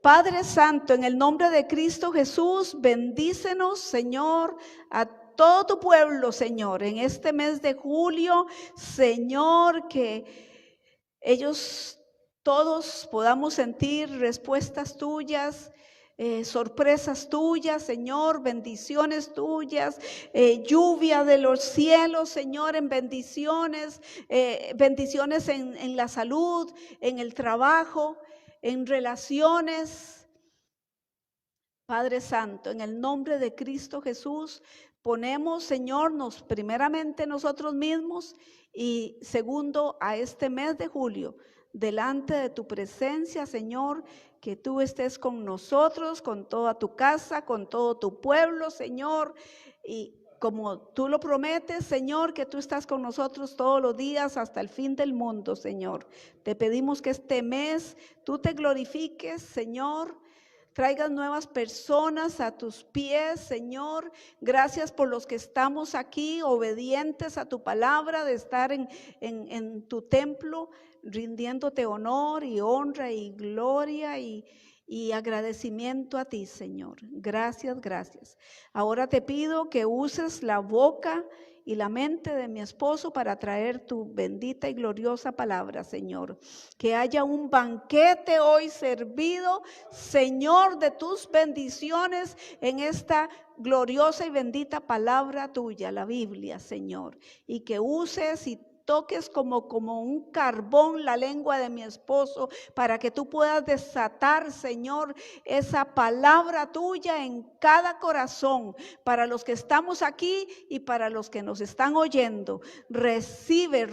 Padre Santo, en el nombre de Cristo Jesús, bendícenos, Señor, a todo tu pueblo, Señor, en este mes de julio, Señor, que ellos todos podamos sentir respuestas tuyas, sorpresas tuyas, Señor, bendiciones tuyas, lluvia de los cielos, Señor, en bendiciones, bendiciones en la salud, en el trabajo, en relaciones. Padre Santo, en el nombre de Cristo Jesús, ponemos, Señor, primeramente nosotros mismos y segundo a este mes de julio, delante de tu presencia, Señor, que tú estés con nosotros, con toda tu casa, con todo tu pueblo, Señor, y como tú lo prometes, Señor, que tú estás con nosotros todos los días hasta el fin del mundo, Señor. Te pedimos que este mes tú te glorifiques, Señor. Traigas nuevas personas a tus pies, Señor. Gracias por los que estamos aquí, obedientes a tu palabra, de estar en tu templo, rindiéndote honor y honra y gloria y agradecimiento a ti, Señor. Gracias, gracias. Ahora te pido que uses la boca y la mente de mi esposo para traer tu bendita y gloriosa palabra, Señor. Que haya un banquete hoy servido, Señor, de tus bendiciones en esta gloriosa y bendita palabra tuya, la Biblia, Señor. Y que uses y toques como un carbón la lengua de mi esposo para que tú puedas desatar, Señor, esa palabra tuya en cada corazón, para los que estamos aquí y para los que nos están oyendo. Recibe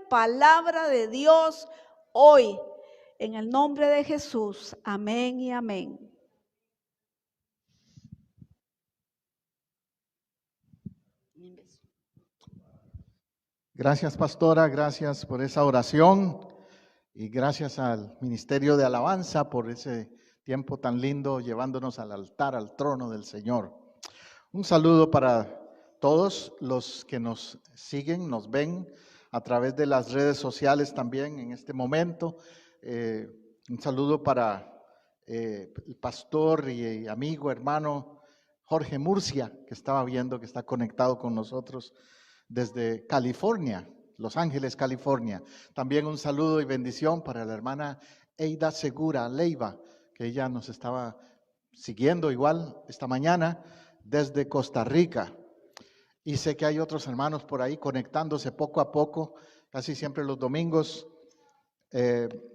palabra de Dios hoy, en el nombre de Jesús. Amén y amén. Gracias, pastora, gracias por esa oración y gracias al Ministerio de Alabanza por ese tiempo tan lindo llevándonos al altar, al trono del Señor. Un saludo para todos los que nos siguen, nos ven a través de las redes sociales también en este momento. Un saludo para el pastor y amigo, hermano Jorge Murcia, que estaba viendo que está conectado con nosotros desde California, Los Ángeles, California. También un saludo y bendición para la hermana Eida Segura Leiva, que ella nos estaba siguiendo igual esta mañana desde Costa Rica. Y sé que hay otros hermanos por ahí conectándose poco a poco, casi siempre los domingos.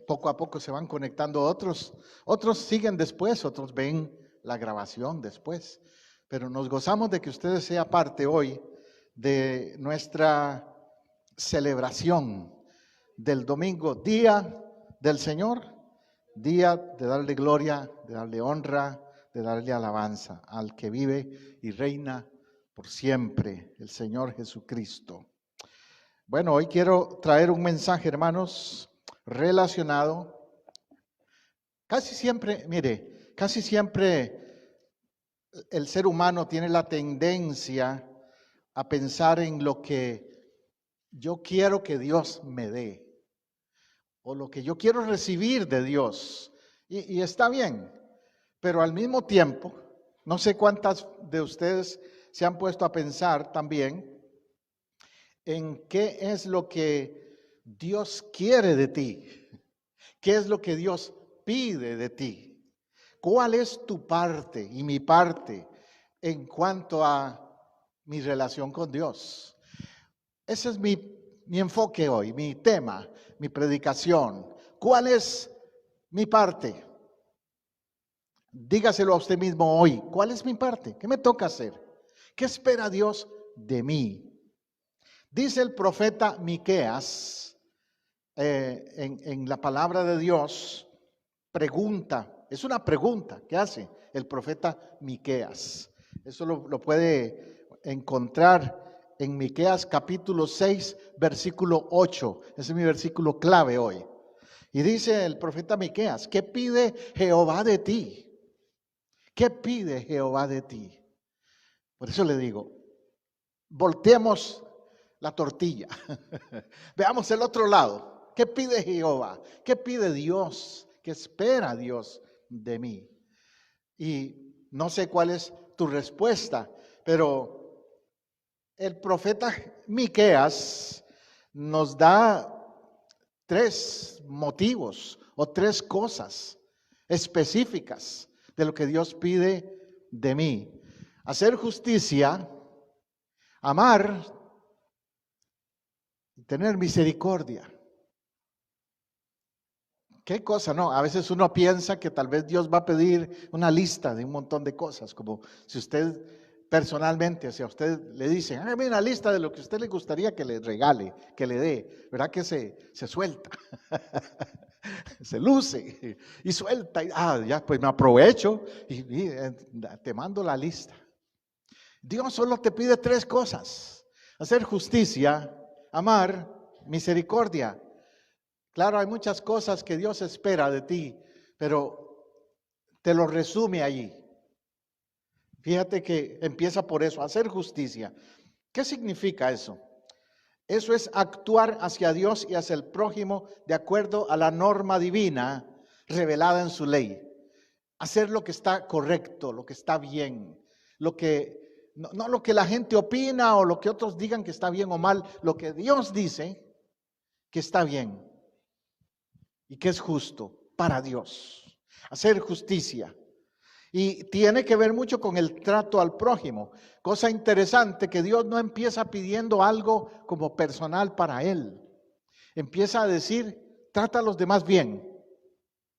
Poco a poco se van conectando otros siguen después, otros ven la grabación después. Pero nos gozamos de que ustedes sean parte hoy de nuestra celebración del domingo, día del Señor, día de darle gloria, de darle honra, de darle alabanza al que vive y reina por siempre, el Señor Jesucristo. Bueno, hoy quiero traer un mensaje, hermanos, relacionado. Casi siempre el ser humano tiene la tendencia a pensar en lo que yo quiero que Dios me dé o lo que yo quiero recibir de Dios. Y está bien, pero al mismo tiempo, no sé cuántas de ustedes se han puesto a pensar también en qué es lo que Dios quiere de ti, qué es lo que Dios pide de ti, cuál es tu parte y mi parte en cuanto a mi relación con Dios. Ese es mi enfoque hoy, mi tema, mi predicación. ¿Cuál es mi parte? Dígaselo a usted mismo hoy. ¿Cuál es mi parte? ¿Qué me toca hacer? ¿Qué espera Dios de mí? Dice el profeta Miqueas en la palabra de Dios, pregunta, es una pregunta que hace el profeta Miqueas. Eso lo puede encontrar en Miqueas capítulo 6, versículo 8. Ese es mi versículo clave hoy. Y dice el profeta Miqueas, ¿qué pide Jehová de ti? ¿Qué pide Jehová de ti? Por eso le digo, volteemos la tortilla. Veamos el otro lado. ¿Qué pide Jehová? ¿Qué pide Dios? ¿Qué espera Dios de mí? Y no sé cuál es tu respuesta, pero el profeta Miqueas nos da 3 motivos o 3 cosas específicas de lo que Dios pide de mí: hacer justicia, amar y tener misericordia. ¿Qué cosa? No, a veces uno piensa que tal vez Dios va a pedir una lista de un montón de cosas, como si usted personalmente, si a usted le dicen, hágame una lista de lo que a usted le gustaría que le regale, que le dé, ¿verdad? Que se suelta, se luce y suelta, y, ya, pues me aprovecho y te mando la lista. Dios solo te pide 3 cosas: hacer justicia, amar, misericordia. Claro, hay muchas cosas que Dios espera de ti, pero te lo resume allí. Fíjate que empieza por eso, hacer justicia. ¿Qué significa eso? Eso es actuar hacia Dios y hacia el prójimo de acuerdo a la norma divina revelada en su ley. Hacer lo que está correcto, lo que está bien, lo que no lo que la gente opina o lo que otros digan que está bien o mal, lo que Dios dice que está bien y que es justo para Dios. Hacer justicia. Y tiene que ver mucho con el trato al prójimo. Cosa interesante, que Dios no empieza pidiendo algo como personal para Él. Empieza a decir, trata a los demás bien,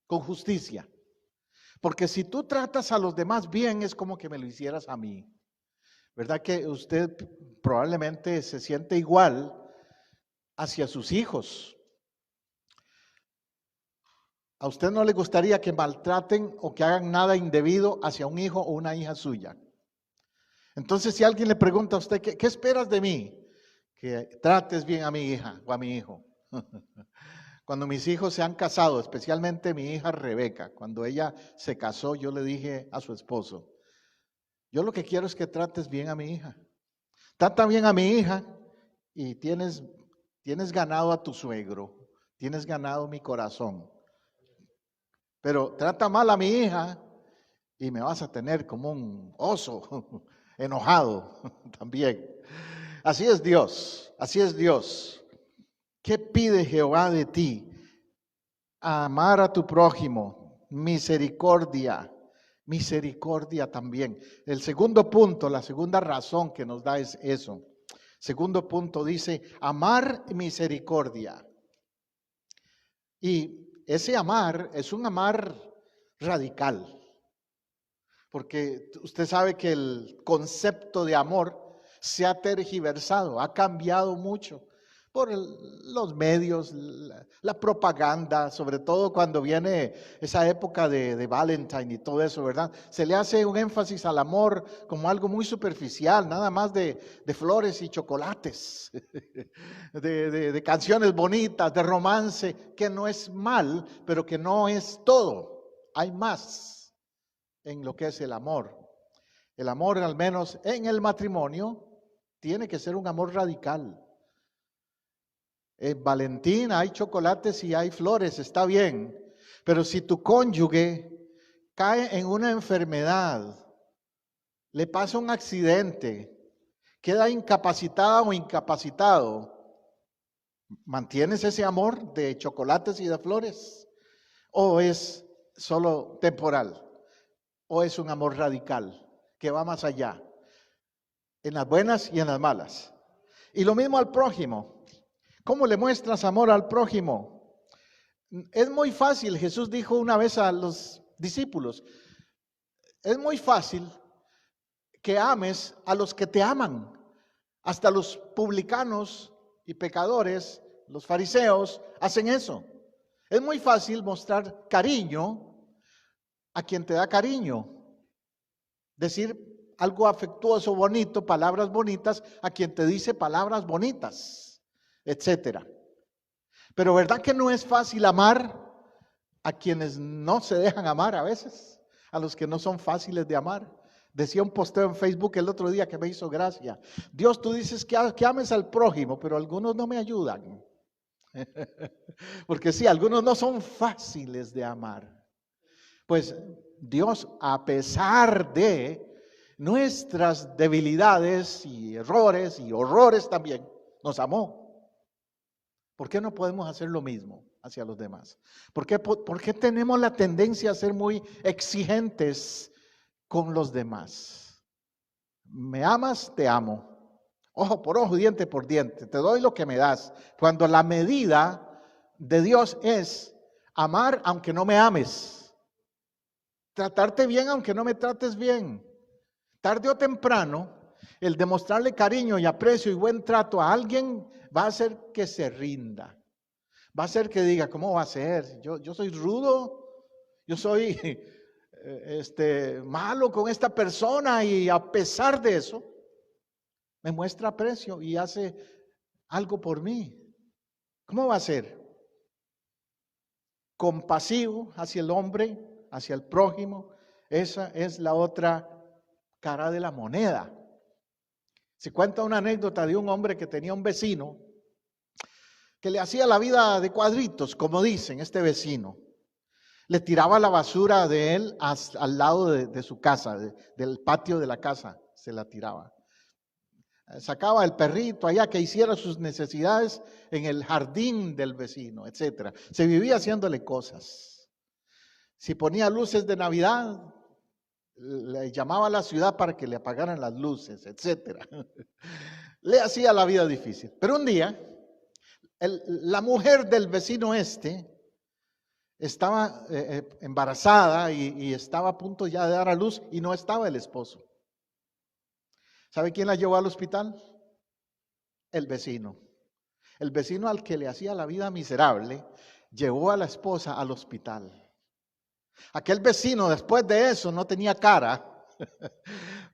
con justicia. Porque si tú tratas a los demás bien, es como que me lo hicieras a mí. ¿Verdad que usted probablemente se siente igual hacia sus hijos? ¿A usted no le gustaría que maltraten o que hagan nada indebido hacia un hijo o una hija suya? Entonces, si alguien le pregunta a usted, ¿qué esperas de mí? Que trates bien a mi hija o a mi hijo. Cuando mis hijos se han casado, especialmente mi hija Rebeca, cuando ella se casó, yo le dije a su esposo, yo lo que quiero es que trates bien a mi hija. Trata bien a mi hija y tienes ganado a tu suegro, tienes ganado mi corazón. Pero trata mal a mi hija y me vas a tener como un oso, enojado también. Así es Dios, así es Dios. ¿Qué pide Jehová de ti? Amar a tu prójimo, misericordia, misericordia también. El segundo punto, la segunda razón que nos da es eso. Segundo punto dice, amar misericordia. Y ese amar es un amar radical, porque usted sabe que el concepto de amor se ha tergiversado, ha cambiado mucho por los medios, la propaganda, sobre todo cuando viene esa época de Valentine y todo eso, ¿verdad? Se le hace un énfasis al amor como algo muy superficial, nada más de flores y chocolates, de canciones bonitas, de romance, que no es mal, pero que no es todo. Hay más en lo que es el amor. El amor, al menos en el matrimonio, tiene que ser un amor radical. En Valentín hay chocolates y hay flores, está bien, pero si tu cónyuge cae en una enfermedad, le pasa un accidente, queda incapacitada o incapacitado, ¿mantienes ese amor de chocolates y de flores? ¿O es solo temporal? ¿O es un amor radical que va más allá, en las buenas y en las malas? Y lo mismo al prójimo. ¿Cómo le muestras amor al prójimo? Es muy fácil, Jesús dijo una vez a los discípulos, es muy fácil que ames a los que te aman. Hasta los publicanos y pecadores, los fariseos, hacen eso. Es muy fácil mostrar cariño a quien te da cariño. Decir algo afectuoso, bonito, palabras bonitas a quien te dice palabras bonitas, etcétera. Pero ¿verdad que no es fácil amar a quienes no se dejan amar a veces? A los que no son fáciles de amar. Decía un posteo en Facebook el otro día que me hizo gracia. Dios, tú dices que ames al prójimo, pero algunos no me ayudan. Porque sí, algunos no son fáciles de amar. Pues Dios, a pesar de nuestras debilidades y errores y horrores también, nos amó. ¿Por qué no podemos hacer lo mismo hacia los demás? ¿Por qué tenemos la tendencia a ser muy exigentes con los demás? ¿Me amas? Te amo. Ojo por ojo, diente por diente. Te doy lo que me das. Cuando la medida de Dios es amar aunque no me ames. Tratarte bien aunque no me trates bien. Tarde o temprano, el demostrarle cariño y aprecio y buen trato a alguien va a hacer que se rinda. Va a hacer que diga, ¿cómo va a ser? Yo soy rudo, yo soy malo con esta persona y a pesar de eso, me muestra aprecio y hace algo por mí. ¿Cómo va a ser? Compasivo hacia el hombre, hacia el prójimo. Esa es la otra cara de la moneda. Se cuenta una anécdota de un hombre que tenía un vecino que le hacía la vida de cuadritos, como dicen, este vecino. Le tiraba la basura de él al lado de su casa, del patio de la casa, se la tiraba. Sacaba el perrito allá que hiciera sus necesidades en el jardín del vecino, etcétera. Se vivía haciéndole cosas. Si ponía luces de Navidad, le llamaba a la ciudad para que le apagaran las luces, etcétera. Le hacía la vida difícil. Pero un día, la mujer del vecino estaba embarazada y estaba a punto ya de dar a luz y no estaba el esposo. ¿Sabe quién la llevó al hospital? El vecino. El vecino al que le hacía la vida miserable, llevó a la esposa al hospital. Aquel vecino después de eso no tenía cara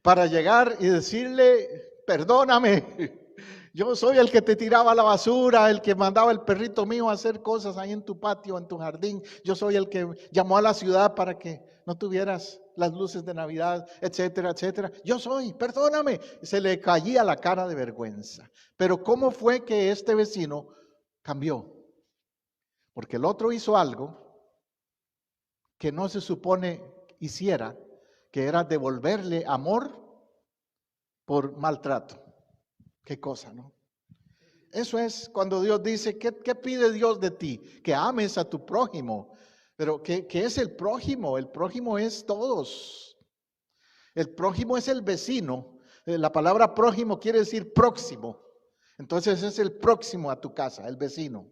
para llegar y decirle, perdóname, yo soy el que te tiraba la basura, el que mandaba el perrito mío a hacer cosas ahí en tu patio, en tu jardín. Yo soy el que llamó a la ciudad para que no tuvieras las luces de Navidad, etcétera, etcétera. Yo soy, perdóname. Se le caía la cara de vergüenza. Pero ¿cómo fue que este vecino cambió? Porque el otro hizo algo que no se supone hiciera, que era devolverle amor por maltrato. Qué cosa, ¿no? Eso es cuando Dios dice, ¿qué pide Dios de ti? Que ames a tu prójimo. Pero ¿qué es el prójimo? El prójimo es todos. El prójimo es el vecino. La palabra prójimo quiere decir próximo. Entonces es el próximo a tu casa, el vecino.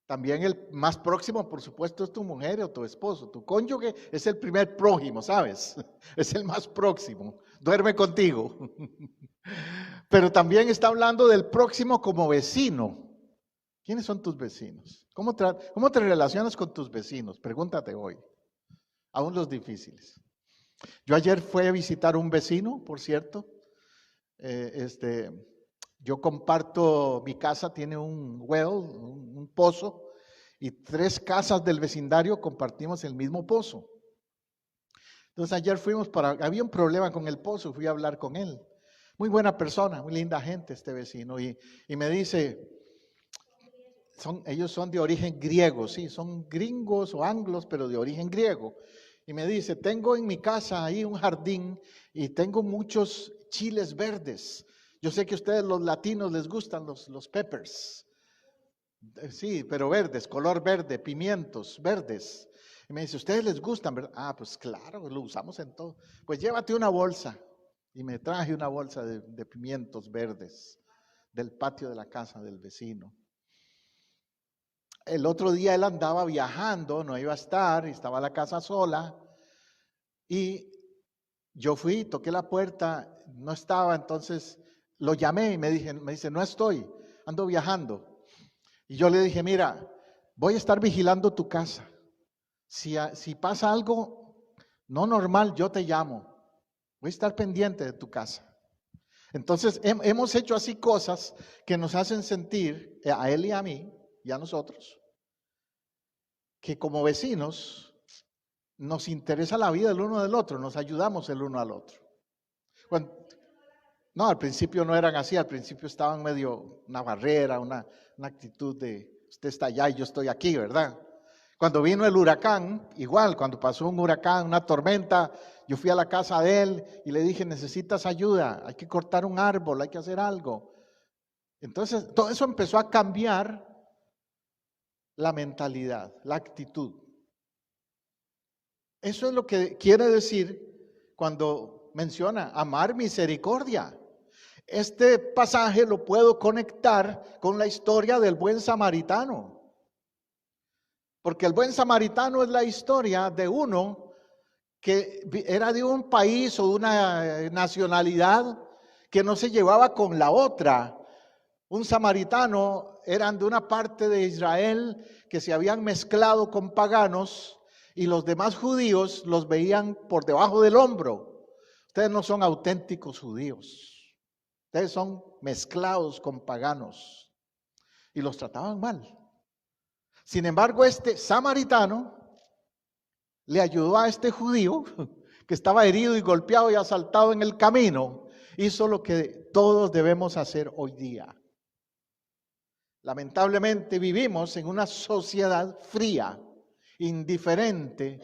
También el más próximo, por supuesto, es tu mujer o tu esposo. Tu cónyuge es el primer prójimo, ¿sabes? Es el más próximo. Duerme contigo. Pero también está hablando del próximo como vecino. ¿Quiénes son tus vecinos? ¿Cómo te relacionas con tus vecinos? Pregúntate hoy. Aún los difíciles. Yo ayer fui a visitar un vecino, por cierto. Yo comparto, mi casa tiene un well, un pozo, y 3 casas del vecindario compartimos el mismo pozo. Entonces ayer había un problema con el pozo, fui a hablar con él. Muy buena persona, muy linda gente este vecino, y me dice, ellos son de origen griego, sí, son gringos o anglos, pero de origen griego. Y me dice, tengo en mi casa ahí un jardín y tengo muchos chiles verdes. Yo sé que a ustedes los latinos les gustan los peppers. Sí, pero verdes, color verde, pimientos verdes. Y me dice, ¿ustedes les gustan, verdad? Ah, pues claro, lo usamos en todo. Pues llévate una bolsa. Y me traje una bolsa de pimientos verdes del patio de la casa del vecino. El otro día él andaba viajando, no iba a estar, estaba la casa sola. Y yo fui, toqué la puerta, no estaba, entonces lo llamé y me dice, no estoy, ando viajando. Y yo le dije, mira, voy a estar vigilando tu casa. Si pasa algo no normal, yo te llamo. Voy a estar pendiente de tu casa. Entonces, hemos hecho así cosas que nos hacen sentir, a él y a mí, y a nosotros, que como vecinos nos interesa la vida del uno del otro, nos ayudamos el uno al otro. No, al principio no eran así, al principio estaban medio una barrera, una actitud de usted está allá y yo estoy aquí, ¿verdad? Cuando vino el huracán, igual, cuando pasó un huracán, una tormenta, yo fui a la casa de él y le dije, necesitas ayuda, hay que cortar un árbol, hay que hacer algo. Entonces, todo eso empezó a cambiar la mentalidad, la actitud. Eso es lo que quiere decir cuando menciona amar misericordia. Este pasaje lo puedo conectar con la historia del buen samaritano. Porque el buen samaritano es la historia de uno que era de un país o una nacionalidad que no se llevaba con la otra. Un samaritano eran de una parte de Israel que se habían mezclado con paganos y los demás judíos los veían por debajo del hombro. Ustedes no son auténticos judíos. Ustedes son mezclados con paganos y los trataban mal. Sin embargo, este samaritano le ayudó a este judío que estaba herido y golpeado y asaltado en el camino. Hizo lo que todos debemos hacer hoy día. Lamentablemente vivimos en una sociedad fría, indiferente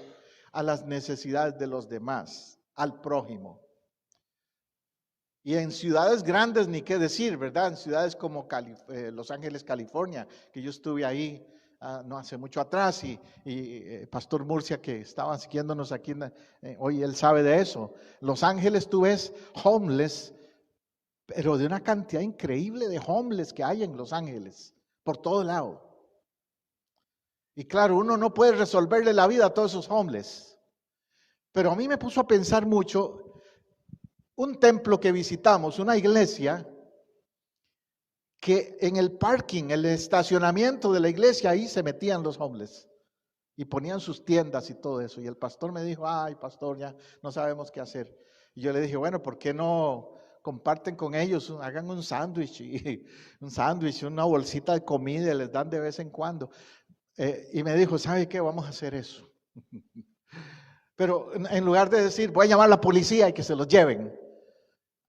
a las necesidades de los demás, al prójimo. Y en ciudades grandes ni qué decir, ¿verdad? En ciudades como Los Ángeles, California, que yo estuve ahí no hace mucho atrás y Pastor Murcia que estaba siguiéndonos aquí, hoy él sabe de eso. Los Ángeles tú ves homeless, pero de una cantidad increíble de homeless que hay en Los Ángeles, por todo lado. Y claro, uno no puede resolverle la vida a todos esos homeless. Pero a mí me puso a pensar mucho un templo que visitamos, una iglesia, que en el parking, el estacionamiento de la iglesia, ahí se metían los homeless y ponían sus tiendas y todo eso. Y el pastor me dijo, ay pastor, ya no sabemos qué hacer. Y yo le dije, bueno, ¿por qué no comparten con ellos? Hagan un sándwich, una bolsita de comida, les dan de vez en cuando. Y me dijo, ¿sabe qué? Vamos a hacer eso. Pero en lugar de decir, voy a llamar a la policía y que se los lleven,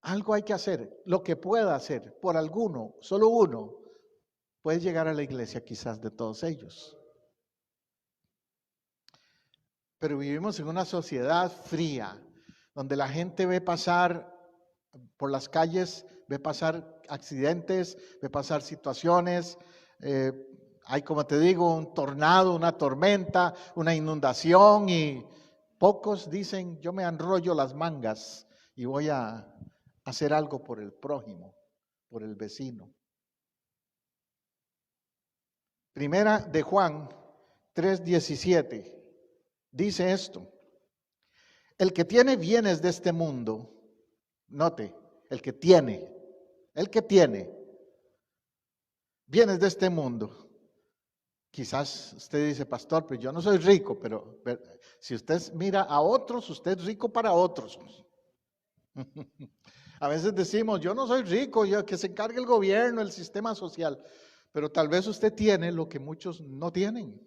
algo hay que hacer, lo que pueda hacer por alguno, solo uno, puede llegar a la iglesia quizás de todos ellos. Pero vivimos en una sociedad fría, donde la gente ve pasar por las calles, ve pasar accidentes, ve pasar situaciones, hay como te digo, un tornado, una tormenta, una inundación y pocos dicen, yo me enrollo las mangas y voy a hacer algo por el prójimo, por el vecino. Primera de Juan 3:17 dice esto: el que tiene bienes de este mundo, note, el que tiene bienes de este mundo. Quizás usted dice, pastor, pero yo no soy rico, pero si usted mira a otros, usted es rico para otros. A veces decimos, yo no soy rico, que se encargue el gobierno, el sistema social, pero tal vez usted tiene lo que muchos no tienen.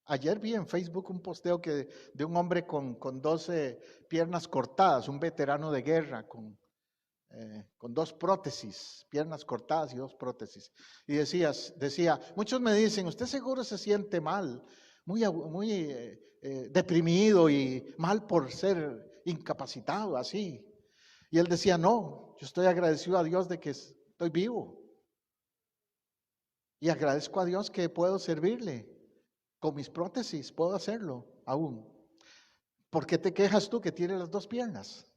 Ayer vi en Facebook un posteo de un hombre con 12 piernas cortadas, un veterano de guerra con 2 prótesis, piernas cortadas y 2 prótesis. Y decía, muchos me dicen, usted seguro se siente mal, muy deprimido y mal por ser incapacitado así. Y él decía, no, yo estoy agradecido a Dios de que estoy vivo. Y agradezco a Dios que puedo servirle. Con mis prótesis puedo hacerlo aún. ¿Por qué te quejas tú que tienes las 2 piernas?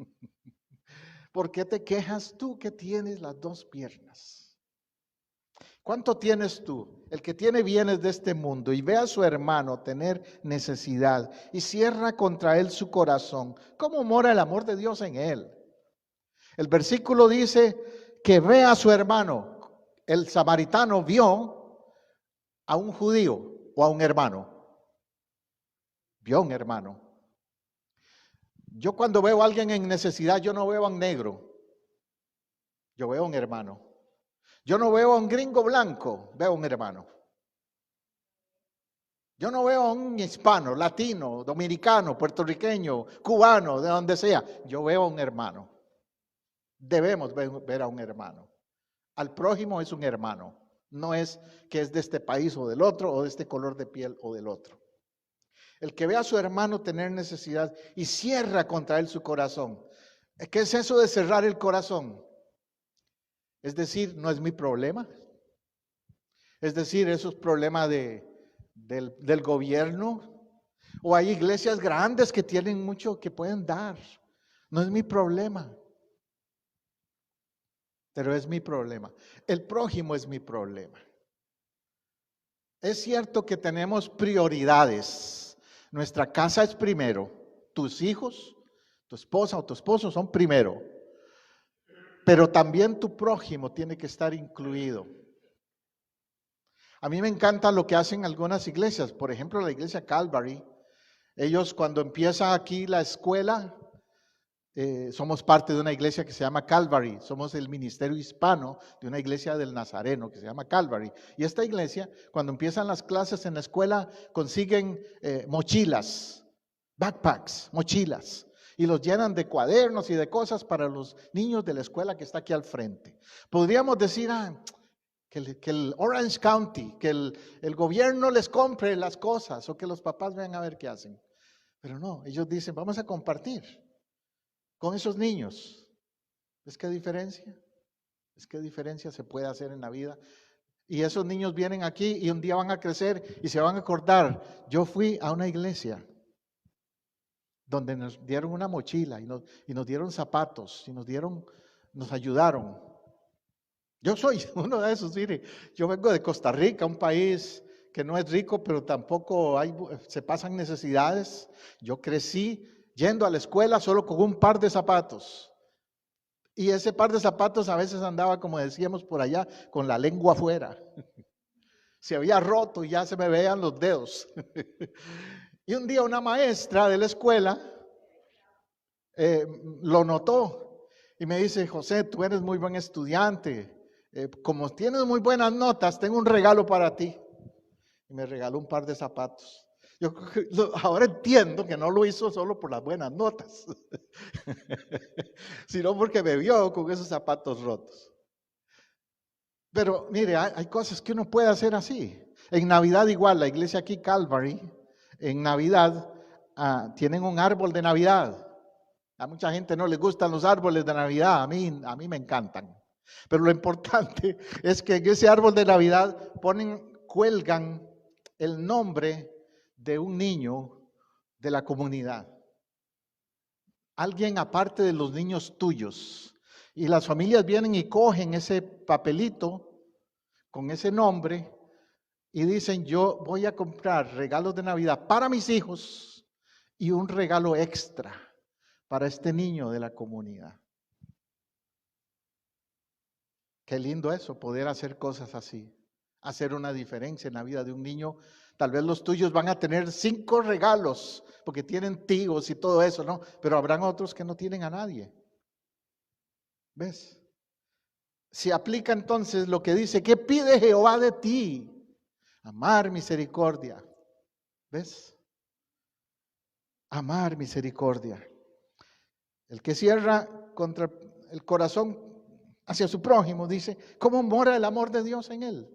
¿Por qué te quejas tú que tienes las 2 piernas? ¿Cuánto tienes tú? El que tiene bienes de este mundo y ve a su hermano tener necesidad y cierra contra él su corazón, ¿cómo mora el amor de Dios en él? El versículo dice que ve a su hermano. El samaritano vio a un judío o a un hermano. Vio a un hermano. Yo cuando veo a alguien en necesidad, yo no veo a un negro. Yo veo a un hermano. Yo no veo a un gringo blanco, veo a un hermano. Yo no veo a un hispano, latino, dominicano, puertorriqueño, cubano, de donde sea. Yo veo a un hermano. Debemos ver a un hermano. Al prójimo es un hermano. No es que es de este país o del otro, o de este color de piel o del otro. El que ve a su hermano tener necesidad y cierra contra él su corazón. ¿Qué es eso de cerrar el corazón? Es decir, no es mi problema. Es decir, eso es problema del gobierno. O hay iglesias grandes que tienen mucho que pueden dar. No es mi problema. Pero es mi problema. El prójimo es mi problema. Es cierto que tenemos prioridades. Nuestra casa es primero. Tus hijos, tu esposa o tu esposo son primero. Pero también tu prójimo tiene que estar incluido. A mí me encanta lo que hacen algunas iglesias. Por ejemplo, la iglesia Calvary. Ellos cuando empieza aquí la escuela, somos parte de una iglesia que se llama Calvary. Somos el ministerio hispano de una iglesia del Nazareno que se llama Calvary. Y esta iglesia, cuando empiezan las clases en la escuela, consiguen mochilas, backpacks, mochilas. Y los llenan de cuadernos y de cosas para los niños de la escuela que está aquí al frente. Podríamos decir, que el Orange County, que el gobierno les compre las cosas o que los papás vean a ver qué hacen. Pero no, ellos dicen, vamos a compartir con esos niños. ¿Es qué diferencia? ¿Es qué diferencia se puede hacer en la vida? Y esos niños vienen aquí y un día van a crecer y se van a acordar, yo fui a una iglesia donde nos dieron una mochila y nos dieron zapatos y nos ayudaron. Yo soy uno de esos, mire, yo vengo de Costa Rica, un país que no es rico, pero tampoco se pasan necesidades. Yo crecí yendo a la escuela solo con un par de zapatos. Y ese par de zapatos a veces andaba, como decíamos por allá, con la lengua afuera. Se había roto y ya se me veían los dedos. Y un día una maestra de la escuela lo notó y me dice, José, tú eres muy buen estudiante. Como tienes muy buenas notas, tengo un regalo para ti. Y me regaló un par de zapatos. Yo ahora entiendo que no lo hizo solo por las buenas notas, sino porque me vio con esos zapatos rotos. Pero mire, hay cosas que uno puede hacer así. En Navidad igual, la iglesia aquí Calvary, en Navidad tienen un árbol de Navidad. A mucha gente no le gustan los árboles de Navidad, a mí me encantan. Pero lo importante es que en ese árbol de Navidad cuelgan el nombre de un niño de la comunidad. Alguien aparte de los niños tuyos. Y las familias vienen y cogen ese papelito con ese nombre y dicen, yo voy a comprar regalos de Navidad para mis hijos y un regalo extra para este niño de la comunidad. Qué lindo eso, poder hacer cosas así, hacer una diferencia en la vida de un niño. Tal vez los tuyos van a tener 5 regalos, porque tienen tíos y todo eso, ¿no? Pero habrán otros que no tienen a nadie. ¿Ves? Se aplica entonces lo que dice, ¿qué pide Jehová de ti? Amar misericordia. ¿Ves? Amar misericordia. El que cierra contra el corazón hacia su prójimo, dice, ¿cómo mora el amor de Dios en él?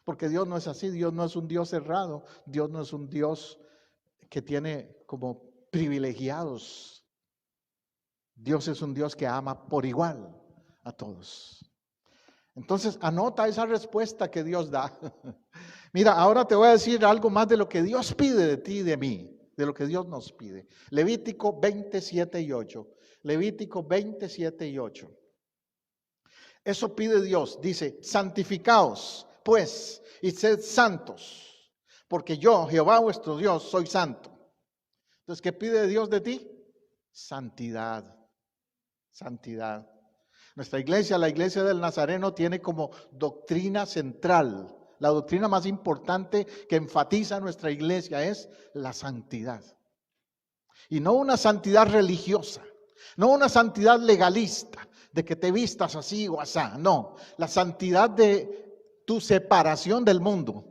Porque Dios no es así, Dios no es un Dios cerrado, Dios no es un Dios que tiene como privilegiados. Dios es un Dios que ama por igual a todos. Entonces, anota esa respuesta que Dios da. Mira, ahora te voy a decir algo más de lo que Dios pide de ti y de mí, de lo que Dios nos pide. Levítico 27 y 8. Levítico 27 y 8. Eso pide Dios, dice, santificaos pues y sed santos, porque yo, Jehová vuestro Dios, soy santo. Entonces, ¿qué pide Dios de ti? Santidad, santidad. Nuestra iglesia, la iglesia del Nazareno, tiene como doctrina central, la doctrina más importante que enfatiza nuestra iglesia es la santidad. Y no una santidad religiosa, no una santidad legalista, de que te vistas así o asá, no. La santidad de tu separación del mundo,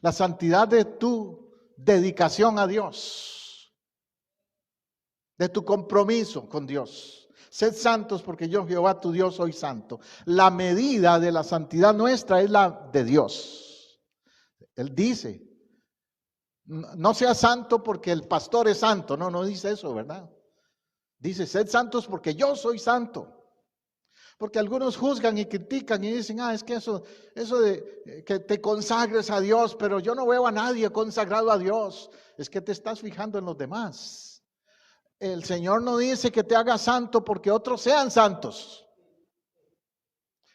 la santidad de tu dedicación a Dios, de tu compromiso con Dios. Sed santos porque yo, Jehová tu Dios, soy santo. La medida de la santidad nuestra es la de Dios. Él dice, no sea santo porque el pastor es santo. No, no dice eso, ¿verdad? Dice, sed santos porque yo soy santo. Porque algunos juzgan y critican y dicen, es que eso de que te consagres a Dios, pero yo no veo a nadie consagrado a Dios. Es que te estás fijando en los demás. El Señor no dice que te hagas santo porque otros sean santos.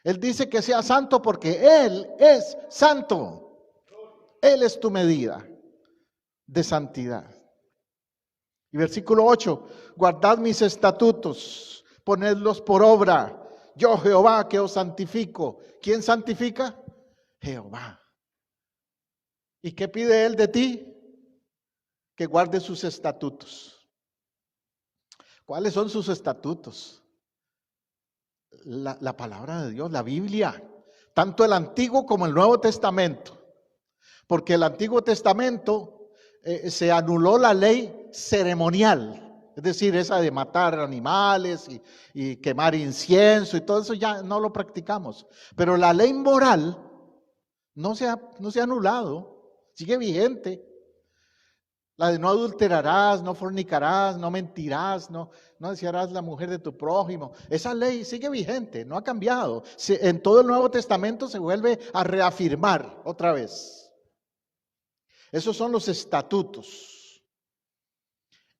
Él dice que seas santo porque Él es santo. Él es tu medida de santidad. Y versículo 8, guardad mis estatutos, ponedlos por obra. Yo, Jehová, que os santifico. ¿Quién santifica? Jehová. ¿Y qué pide Él de ti? Que guardes sus estatutos. ¿Cuáles son sus estatutos? La palabra de Dios, la Biblia. Tanto el Antiguo como el Nuevo Testamento. Porque el Antiguo Testamento se anuló la ley ceremonial. Es decir, esa de matar animales y quemar incienso y todo eso ya no lo practicamos. Pero la ley moral no se ha anulado, sigue vigente. La de no adulterarás, no fornicarás, no mentirás, no desearás la mujer de tu prójimo. Esa ley sigue vigente, no ha cambiado. En todo el Nuevo Testamento se vuelve a reafirmar otra vez. Esos son los estatutos.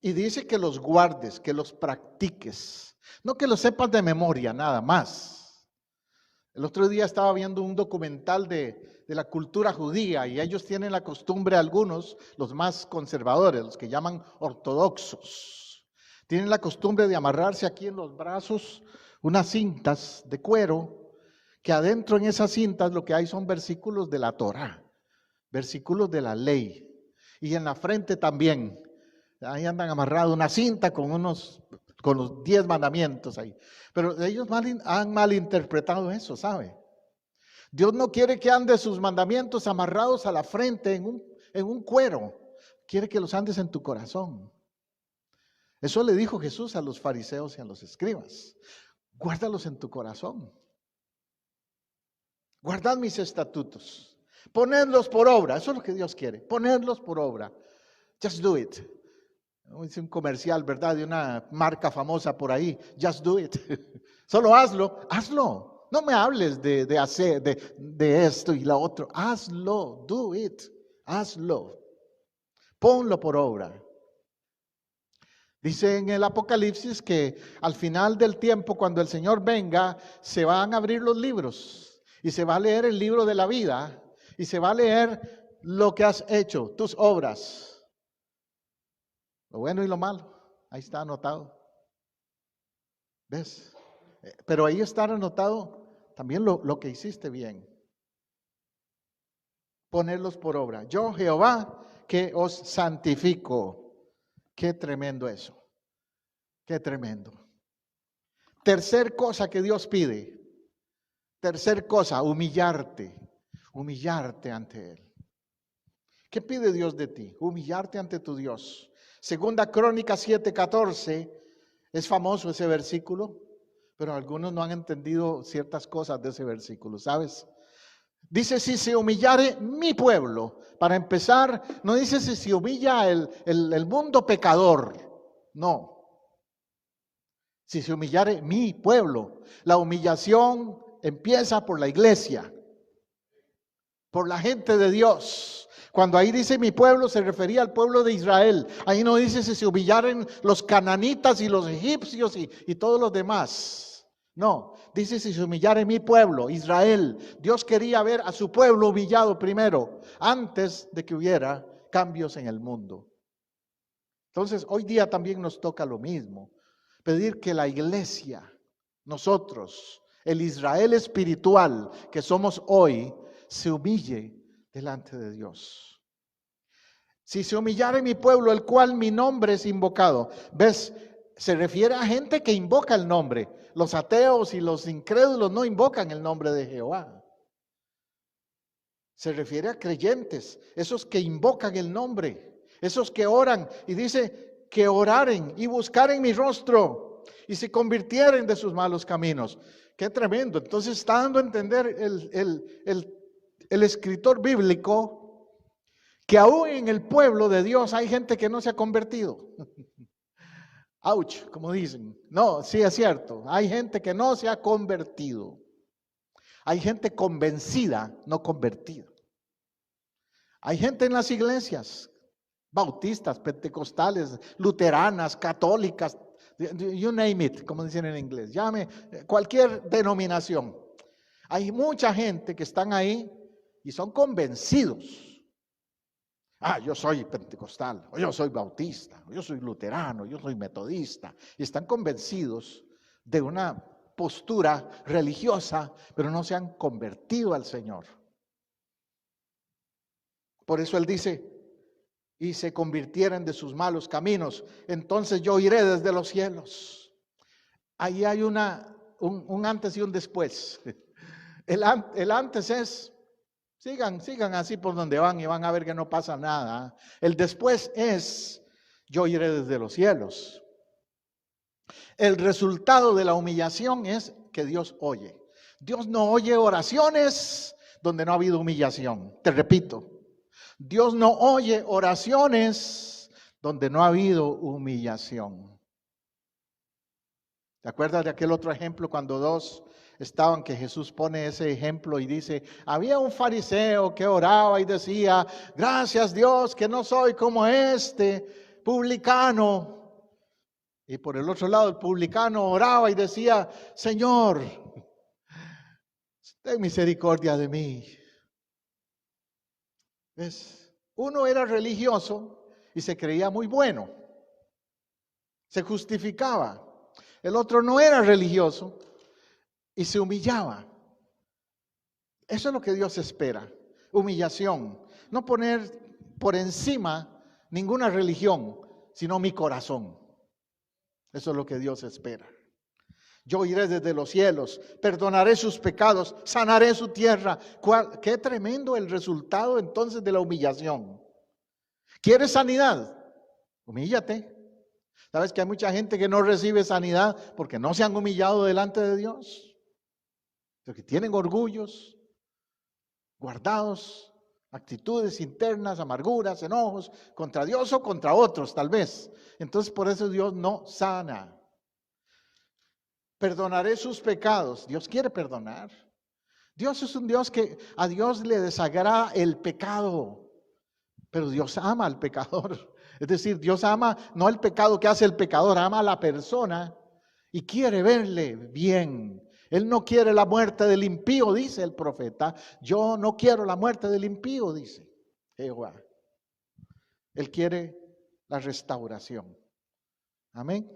Y dice que los guardes, que los practiques. No que los sepas de memoria, nada más. El otro día estaba viendo un documental de la cultura judía y ellos tienen la costumbre, algunos, los más conservadores, los que llaman ortodoxos, tienen la costumbre de amarrarse aquí en los brazos unas cintas de cuero, que adentro en esas cintas lo que hay son versículos de la Torá, versículos de la ley, y en la frente también. Ahí andan amarrados una cinta con los 10 mandamientos ahí. Pero ellos han malinterpretado eso, ¿sabe? Dios no quiere que andes sus mandamientos amarrados a la frente en un cuero. Quiere que los andes en tu corazón. Eso le dijo Jesús a los fariseos y a los escribas. Guárdalos en tu corazón. Guardad mis estatutos. Ponedlos por obra. Eso es lo que Dios quiere. Ponedlos por obra. Just do it. Es un comercial, ¿verdad? De una marca famosa por ahí. Just do it. Solo hazlo. No me hables de hacer, de esto y lo otro. Hazlo. Do it. Hazlo. Ponlo por obra. Dice en el Apocalipsis que al final del tiempo, cuando el Señor venga, se van a abrir los libros y se va a leer el libro de la vida y se va a leer lo que has hecho, tus obras. Lo bueno y lo malo, ahí está anotado. ¿Ves? Pero ahí está anotado también lo que hiciste bien. Ponerlos por obra. Yo, Jehová, que os santifico. Qué tremendo eso. Qué tremendo. Tercer cosa que Dios pide. Tercer cosa, humillarte. Humillarte ante Él. ¿Qué pide Dios de ti? Humillarte ante tu Dios. Segunda Crónicas 7:14, es famoso ese versículo, pero algunos no han entendido ciertas cosas de ese versículo, ¿sabes? Dice, si se humillare mi pueblo, para empezar, no dice si se humilla el mundo pecador, no. Si se humillare mi pueblo, la humillación empieza por la iglesia, por la gente de Dios. Cuando ahí dice mi pueblo, se refería al pueblo de Israel. Ahí no dice si se humillaren los cananitas y los egipcios y todos los demás. No, dice si se humillare mi pueblo, Israel. Dios quería ver a su pueblo humillado primero, antes de que hubiera cambios en el mundo. Entonces, hoy día también nos toca lo mismo. Pedir que la iglesia, nosotros, el Israel espiritual que somos hoy, se humille delante de Dios. Si se humillare mi pueblo, el cual mi nombre es invocado. ¿Ves? Se refiere a gente que invoca el nombre. Los ateos y los incrédulos no invocan el nombre de Jehová. Se refiere a creyentes, esos que invocan el nombre, esos que oran. Y dice que oraren y buscaren mi rostro y se convirtieren de sus malos caminos. Qué tremendo. Entonces está dando a entender el escritor bíblico que aún en el pueblo de Dios hay gente que no se ha convertido. Ouch, como dicen. No, sí es cierto. Hay gente que no se ha convertido. Hay gente convencida, no convertida. Hay gente en las iglesias, bautistas, pentecostales, luteranas, católicas, you name it, como dicen en inglés. Llame cualquier denominación. Hay mucha gente que están ahí y son convencidos. Yo soy pentecostal, o yo soy bautista, o yo soy luterano, yo soy metodista. Y están convencidos de una postura religiosa, pero no se han convertido al Señor. Por eso Él dice, y se convirtieran de sus malos caminos, entonces yo iré desde los cielos. Ahí hay un antes y un después. El antes es, sigan así por donde van y van a ver que no pasa nada. El después es, yo iré desde los cielos. El resultado de la humillación es que Dios oye. Dios no oye oraciones donde no ha habido humillación. Te repito, Dios no oye oraciones donde no ha habido humillación. ¿Te acuerdas de aquel otro ejemplo cuando dos estaban, que Jesús pone ese ejemplo y dice, había un fariseo que oraba y decía, gracias Dios que no soy como este publicano? Y por el otro lado el publicano oraba y decía, Señor, ten misericordia de mí. ¿Ves? Uno era religioso y se creía muy bueno, se justificaba. El otro no era religioso y se humillaba. Eso es lo que Dios espera, humillación. No poner por encima ninguna religión, sino mi corazón. Eso es lo que Dios espera. Yo iré desde los cielos, perdonaré sus pecados, sanaré su tierra. Qué tremendo el resultado entonces de la humillación. ¿Quieres sanidad? Humíllate. ¿Sabes que hay mucha gente que no recibe sanidad porque no se han humillado delante de Dios? Porque tienen orgullos guardados, actitudes internas, amarguras, enojos contra Dios o contra otros tal vez. Entonces por eso Dios no sana. Perdonaré sus pecados. Dios quiere perdonar. Dios es un Dios que a Dios le desagrada el pecado, pero Dios ama al pecador. Es decir, Dios ama no el pecado que hace el pecador, ama a la persona y quiere verle bien. Él no quiere la muerte del impío, dice el profeta. Yo no quiero la muerte del impío, dice Jehová. Él quiere la restauración. Amén.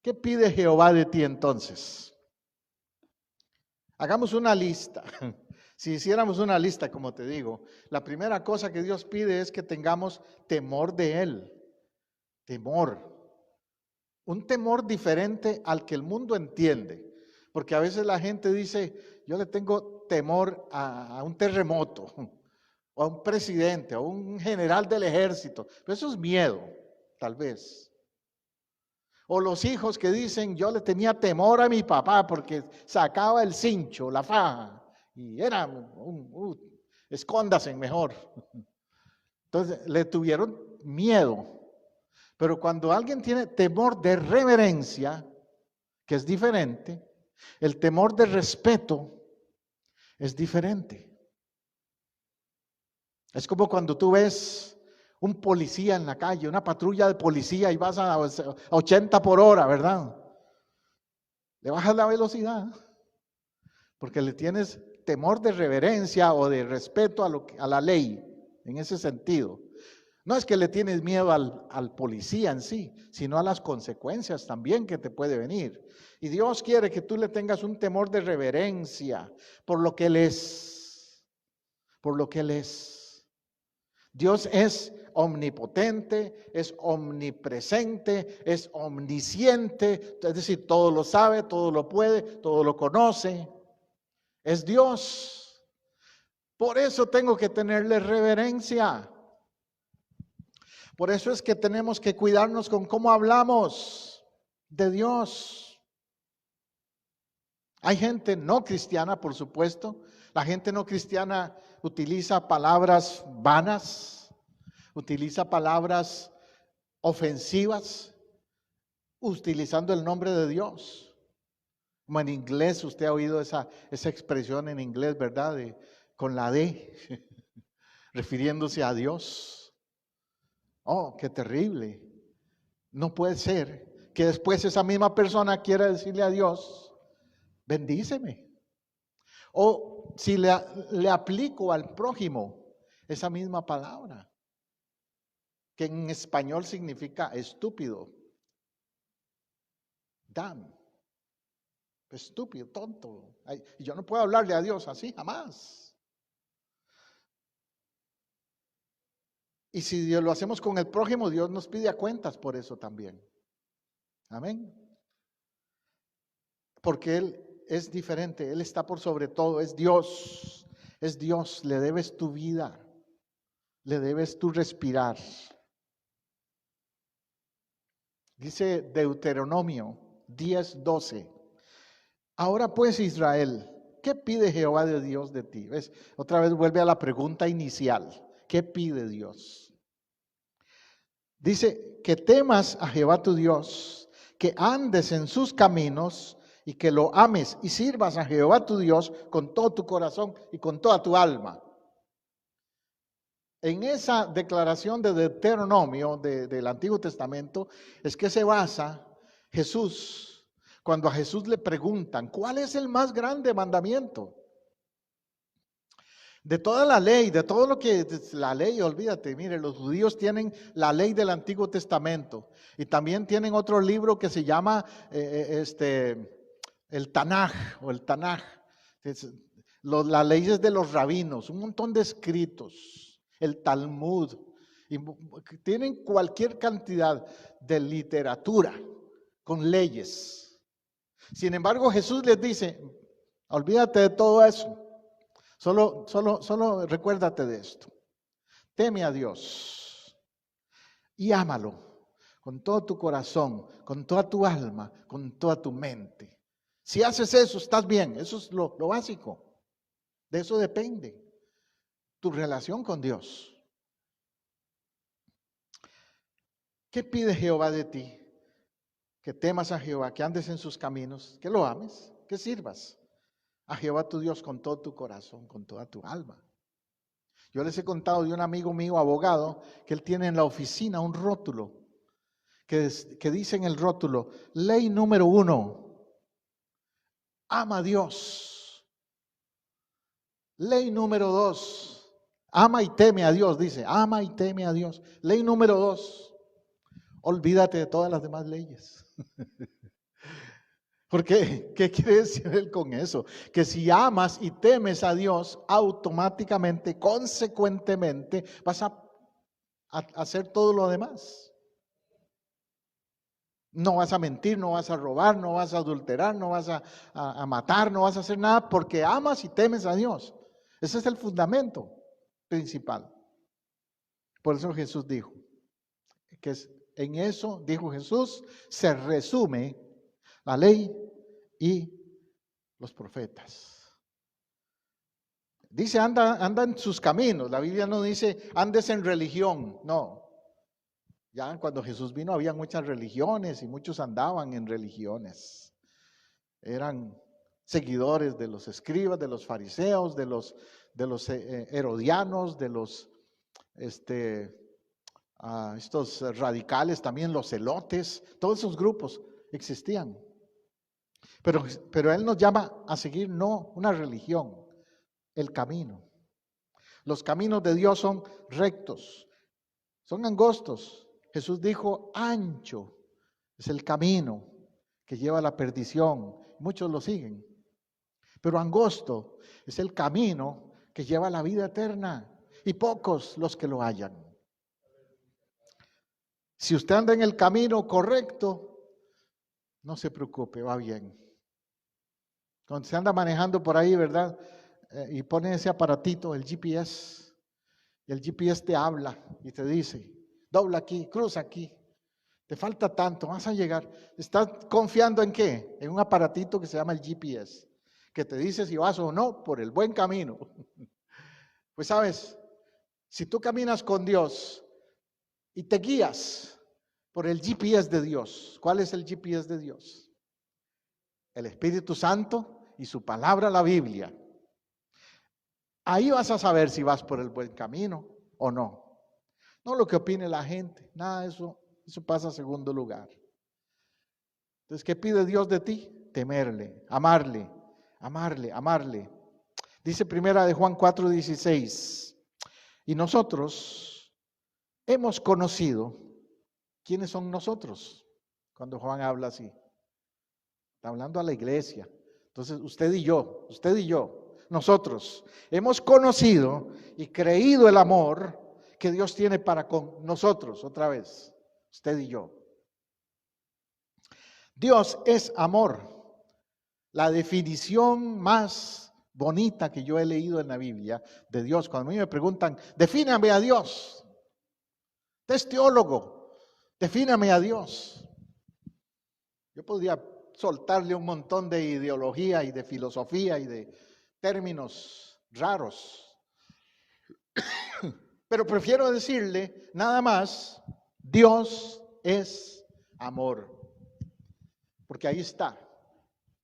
¿Qué pide Jehová de ti entonces? Hagamos una lista. Si hiciéramos una lista, como te digo, la primera cosa que Dios pide es que tengamos temor de Él. Temor. Un temor diferente al que el mundo entiende. Porque a veces la gente dice, yo le tengo temor a un terremoto, o a un presidente, o a un general del ejército. Pero eso es miedo, tal vez. O los hijos que dicen, yo le tenía temor a mi papá porque sacaba el cincho, la faja, y era escóndase mejor. Entonces le tuvieron miedo. Pero cuando alguien tiene temor de reverencia, que es diferente, el temor de respeto es diferente. Es como cuando tú ves un policía en la calle, una patrulla de policía y vas a 80 por hora, ¿verdad? Le bajas la velocidad porque le tienes temor de reverencia o de respeto a la ley, en ese sentido. No es que le tienes miedo al policía en sí, sino a las consecuencias también que te puede venir. Y Dios quiere que tú le tengas un temor de reverencia por lo que Él es. Por lo que Él es. Dios es omnipotente, es omnipresente, es omnisciente, es decir, todo lo sabe, todo lo puede, todo lo conoce. Es Dios. Por eso tengo que tenerle reverencia. Por eso es que tenemos que cuidarnos con cómo hablamos. de Dios. Hay gente no cristiana, por supuesto. La gente no cristiana utiliza palabras vanas, utiliza palabras ofensivas, utilizando el nombre de Dios. Como en inglés, usted ha oído esa expresión en inglés, ¿verdad? Con la D, refiriéndose a Dios. Oh, qué terrible. No puede ser que después esa misma persona quiera decirle a Dios, bendíceme. O si le aplico al prójimo esa misma palabra, que en español significa estúpido. Damn. Estúpido, tonto. Y yo no puedo hablarle a Dios así, jamás. Y si Dios lo hacemos con el prójimo, Dios nos pide a cuentas por eso también. Amén. Porque Él es diferente, Él está por sobre todo, es Dios, le debes tu vida, le debes tu respirar. Dice Deuteronomio 10:12. Ahora pues, Israel, ¿qué pide Jehová de Dios de ti? ¿Ves? Otra vez vuelve a la pregunta inicial. ¿Qué pide Dios? Dice que temas a Jehová tu Dios, que andes en sus caminos y que lo ames y sirvas a Jehová tu Dios con todo tu corazón y con toda tu alma. En esa declaración de Deuteronomio del Antiguo Testamento es que se basa Jesús. Cuando a Jesús le preguntan, ¿cuál es el más grande mandamiento? De toda la ley, de todo lo que la ley, olvídate, mire, los judíos tienen la ley del Antiguo Testamento y también tienen otro libro que se llama el Tanaj o el Tanaj, las leyes de los rabinos, un montón de escritos, el Talmud, y tienen cualquier cantidad de literatura con leyes. Sin embargo, Jesús les dice, olvídate de todo eso. Solo recuérdate de esto. Teme a Dios y ámalo con todo tu corazón, con toda tu alma, con toda tu mente. Si haces eso, estás bien. Eso es lo básico. De eso depende tu relación con Dios. ¿Qué pide Jehová de ti? Que temas a Jehová, que andes en sus caminos, que lo ames, que sirvas a Jehová tu Dios con todo tu corazón, con toda tu alma. Yo les he contado de un amigo mío, abogado, que él tiene en la oficina un rótulo, que dice en el rótulo, ley número 1, ama a Dios. Ley número 2, ama y teme a Dios, dice, ama y teme a Dios. Ley número 2, olvídate de todas las demás leyes. ¿Por qué? ¿Qué quiere decir él con eso? Que si amas y temes a Dios, automáticamente, consecuentemente, vas a hacer todo lo demás. No vas a mentir, no vas a robar, no vas a adulterar, no vas a matar, no vas a hacer nada porque amas y temes a Dios. Ese es el fundamento principal. Por eso Jesús dijo, que en eso, dijo Jesús, se resume la ley y los profetas. Dice, anda en sus caminos. La Biblia no dice, andes en religión. No. Ya cuando Jesús vino había muchas religiones y muchos andaban en religiones. Eran seguidores de los escribas, de los fariseos, de los herodianos, de los estos radicales, también los celotes. Todos esos grupos existían. Pero Él nos llama a seguir no una religión, el camino. Los caminos de Dios son rectos, son angostos. Jesús dijo, ancho es el camino que lleva a la perdición. Muchos lo siguen. Pero angosto es el camino que lleva a la vida eterna. Y pocos los que lo hallan. Si usted anda en el camino correcto, no se preocupe, va bien. Cuando se anda manejando por ahí, ¿verdad? Y pone ese aparatito, el GPS, y el GPS te habla y te dice, dobla aquí, cruza aquí. Te falta tanto, vas a llegar. ¿Estás confiando en qué? En un aparatito que se llama el GPS, que te dice si vas o no por el buen camino. Pues sabes, si tú caminas con Dios y te guías por el GPS de Dios, ¿cuál es el GPS de Dios? El Espíritu Santo y su palabra, la Biblia. Ahí vas a saber si vas por el buen camino o no. No lo que opine la gente, nada de eso. Eso pasa a segundo lugar. Entonces, ¿qué pide Dios de ti? Temerle, amarle, amarle, amarle. Dice primera de Juan 4:16. Y nosotros hemos conocido. ¿Quiénes son nosotros? Cuando Juan habla así. Está hablando a la iglesia. Entonces, usted y yo, nosotros hemos conocido y creído el amor que Dios tiene para con nosotros, otra vez. Usted y yo. Dios es amor. La definición más bonita que yo he leído en la Biblia de Dios, cuando a mí me preguntan, defíname a Dios. Usted es teólogo, defíname a Dios. Yo podría soltarle un montón de ideología y de filosofía y de términos raros. Pero prefiero decirle nada más, Dios es amor. Porque ahí está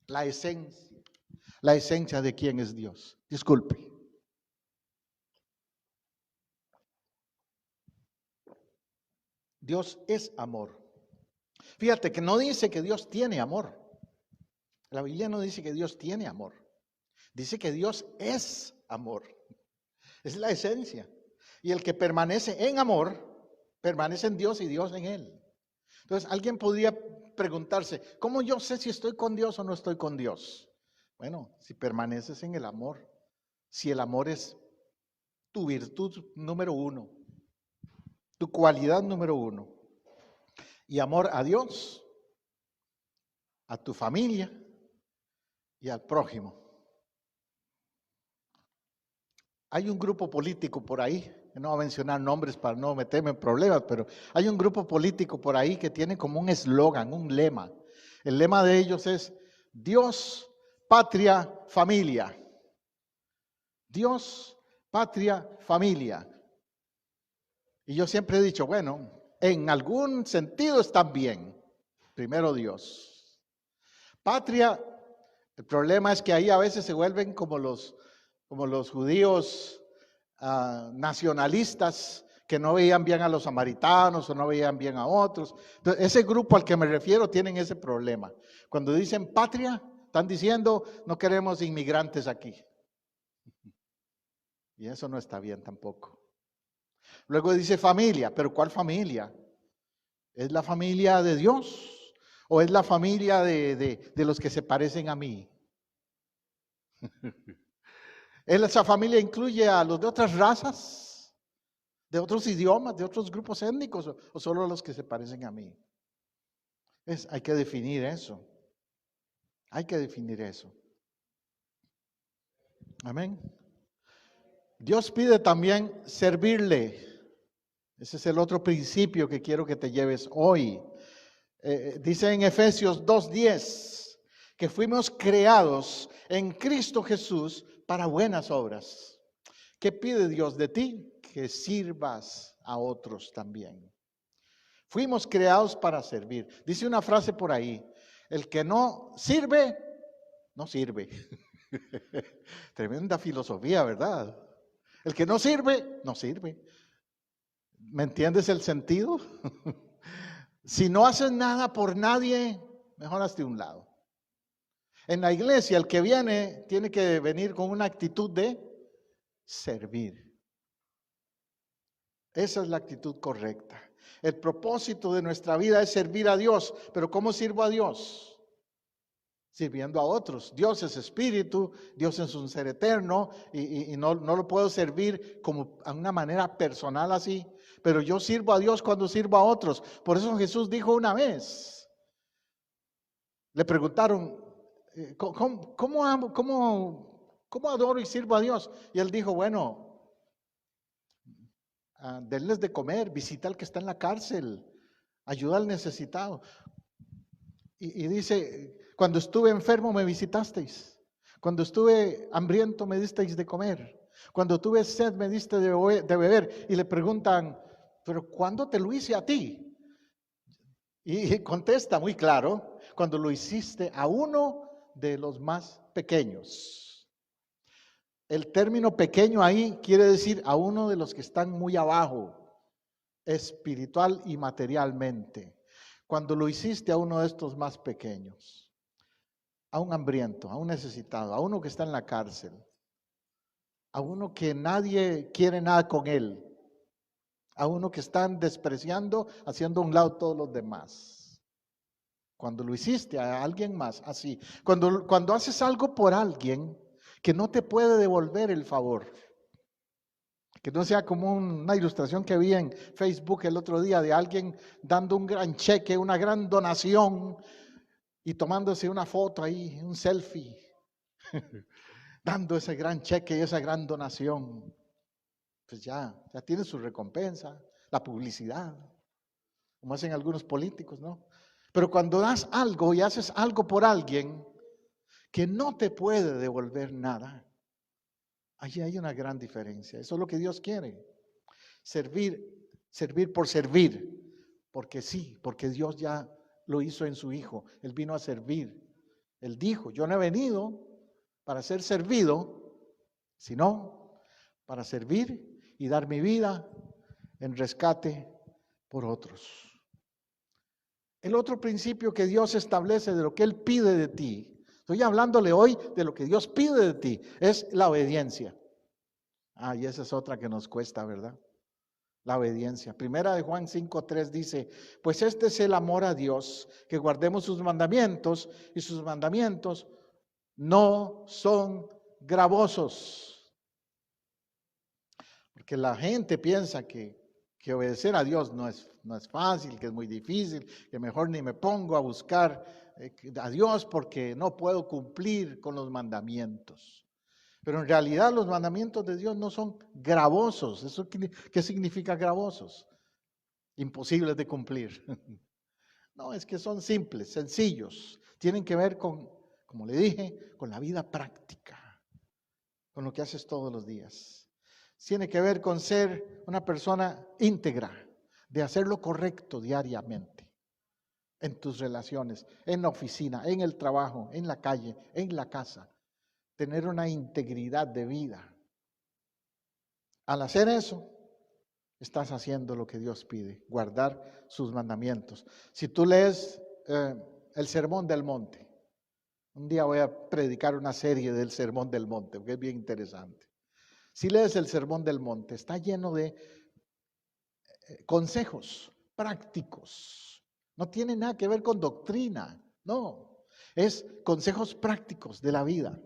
la esencia de quién es Dios. Disculpe. Dios es amor. Fíjate que no dice que Dios tiene amor. La Biblia no dice que Dios tiene amor. Dice que Dios es amor. Es la esencia. Y el que permanece en amor, permanece en Dios y Dios en él. Entonces, alguien podría preguntarse, ¿cómo yo sé si estoy con Dios o no estoy con Dios? Bueno, si permaneces en el amor, si el amor es tu virtud número uno, tu cualidad número uno, y amor a Dios, a tu familia y al prójimo. Hay un grupo político por ahí, no voy a mencionar nombres para no meterme en problemas, pero hay un grupo político por ahí que tiene como un eslogan, un lema. El lema de ellos es Dios, patria, familia. Dios, patria, familia. Y yo siempre he dicho, bueno, en algún sentido están bien. Primero Dios. Patria, el problema es que ahí a veces se vuelven como los judíos nacionalistas que no veían bien a los samaritanos o no veían bien a otros. Entonces, ese grupo al que me refiero tienen ese problema. Cuando dicen patria, están diciendo no queremos inmigrantes aquí. Y eso no está bien tampoco. Luego dice familia, pero ¿cuál familia? ¿Es la familia de Dios o es la familia de los que se parecen a mí? ¿Esa familia incluye a los de otras razas, de otros idiomas, de otros grupos étnicos o solo a los que se parecen a mí? Hay que definir eso. Hay que definir eso. Amén. Dios pide también servirle. Ese es el otro principio que quiero que te lleves hoy. Dice en Efesios 2:10 que fuimos creados en Cristo Jesús para buenas obras. ¿Qué pide Dios de ti? Que sirvas a otros también. Fuimos creados para servir. Dice una frase por ahí, el que no sirve, no sirve. Tremenda filosofía, ¿verdad? El que no sirve, no sirve. ¿Me entiendes el sentido? Si no haces nada por nadie, mejor hazte a un lado. En la iglesia, el que viene tiene que venir con una actitud de servir. Esa es la actitud correcta. El propósito de nuestra vida es servir a Dios. ¿Pero cómo sirvo a Dios? Sirviendo a otros. Dios es espíritu, Dios es un ser eterno y no lo puedo servir como a una manera personal así. Pero yo sirvo a Dios cuando sirvo a otros. Por eso Jesús dijo una vez, le preguntaron, ¿cómo adoro y sirvo a Dios? Y él dijo, bueno, denles de comer, visita al que está en la cárcel, ayuda al necesitado. Y dice, cuando estuve enfermo me visitasteis, cuando estuve hambriento me disteis de comer, cuando tuve sed me diste de beber. Y le preguntan, ¿pero cuándo te lo hice a ti? Y contesta muy claro, cuando lo hiciste a uno de los más pequeños. El término pequeño ahí quiere decir a uno de los que están muy abajo, espiritual y materialmente. Cuando lo hiciste a uno de estos más pequeños, a un hambriento, a un necesitado, a uno que está en la cárcel, a uno que nadie quiere nada con él, a uno que están despreciando, haciendo a un lado todos los demás. Cuando lo hiciste a alguien más, así. Cuando haces algo por alguien que no te puede devolver el favor. Que no sea como una ilustración que vi en Facebook el otro día de alguien dando un gran cheque, una gran donación y tomándose una foto ahí, un selfie, dando ese gran cheque y esa gran donación. Pues ya tiene su recompensa, la publicidad, como hacen algunos políticos, ¿no? Pero cuando das algo y haces algo por alguien que no te puede devolver nada, allí hay una gran diferencia. Eso es lo que Dios quiere. Servir por servir. Porque sí, porque Dios ya lo hizo en su Hijo. Él vino a servir. Él dijo, yo no he venido para ser servido, sino para servir y dar mi vida en rescate por otros. El otro principio que Dios establece de lo que Él pide de ti, estoy hablándole hoy de lo que Dios pide de ti, es la obediencia. Y esa es otra que nos cuesta, ¿verdad? La obediencia. Primera de Juan 5:3 dice, pues este es el amor a Dios, que guardemos sus mandamientos, y sus mandamientos no son gravosos. Porque la gente piensa que obedecer a Dios no es fácil, que es muy difícil, que mejor ni me pongo a buscar a Dios porque no puedo cumplir con los mandamientos. Pero en realidad los mandamientos de Dios no son gravosos. ¿Eso qué significa gravosos? Imposibles de cumplir. No, es que son simples, sencillos. Tienen que ver con, como le dije, con la vida práctica, con lo que haces todos los días. Tiene que ver con ser una persona íntegra, de hacer lo correcto diariamente, en tus relaciones, en la oficina, en el trabajo, en la calle, en la casa. Tener una integridad de vida. Al hacer eso, estás haciendo lo que Dios pide, guardar sus mandamientos. Si tú lees el Sermón del Monte, un día voy a predicar una serie del Sermón del Monte, porque es bien interesante. Si lees el Sermón del Monte, está lleno de consejos prácticos. No tiene nada que ver con doctrina, no. Es consejos prácticos de la vida.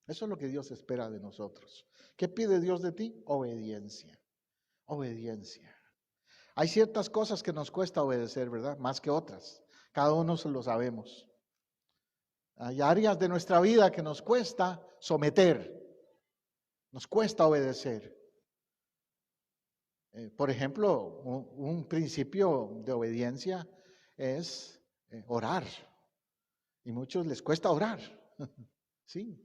Eso es lo que Dios espera de nosotros. ¿Qué pide Dios de ti? Obediencia. Obediencia. Hay ciertas cosas que nos cuesta obedecer, ¿verdad? Más que otras. Cada uno se lo sabemos. Hay áreas de nuestra vida que nos cuesta someter. Nos cuesta obedecer. Por ejemplo, un principio de obediencia es orar. Y a muchos les cuesta orar. Sí.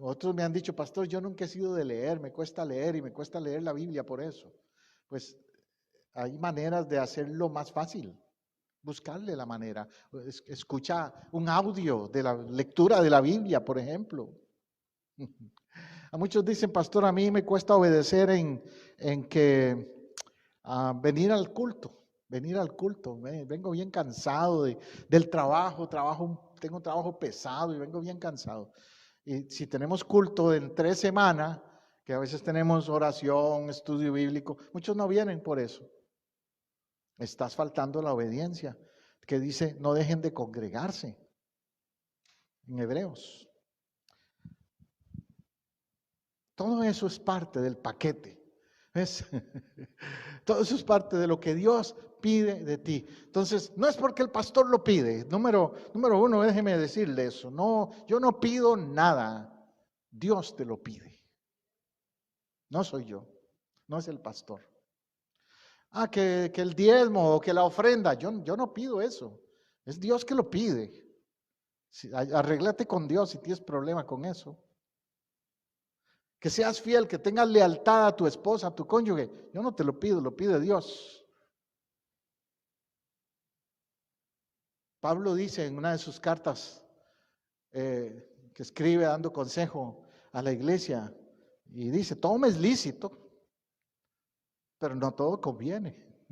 Otros me han dicho, pastor, yo nunca he sido de leer, me cuesta leer y me cuesta leer la Biblia por eso. Pues hay maneras de hacerlo más fácil, buscarle la manera. Escucha un audio de la lectura de la Biblia, por ejemplo. A muchos dicen, pastor, a mí me cuesta obedecer en que venir al culto. Vengo bien cansado del trabajo, tengo un trabajo pesado y vengo bien cansado. Y si tenemos culto en 3 semanas, que a veces tenemos oración, estudio bíblico, muchos no vienen por eso. Estás faltando la obediencia, que dice, no dejen de congregarse, en Hebreos. Todo eso es parte del paquete, ¿ves? Todo eso es parte de lo que Dios pide de ti. Entonces, no es porque el pastor lo pide. Número uno, déjeme decirle eso. No, yo no pido nada. Dios te lo pide. No soy yo, no es el pastor. Que el diezmo o que la ofrenda. Yo no pido eso. Es Dios que lo pide. Arréglate con Dios si tienes problema con eso. Que seas fiel, que tengas lealtad a tu esposa, a tu cónyuge. Yo no te lo pido, lo pide Dios. Pablo dice en una de sus cartas que escribe dando consejo a la iglesia, y dice, todo me es lícito, pero no todo conviene.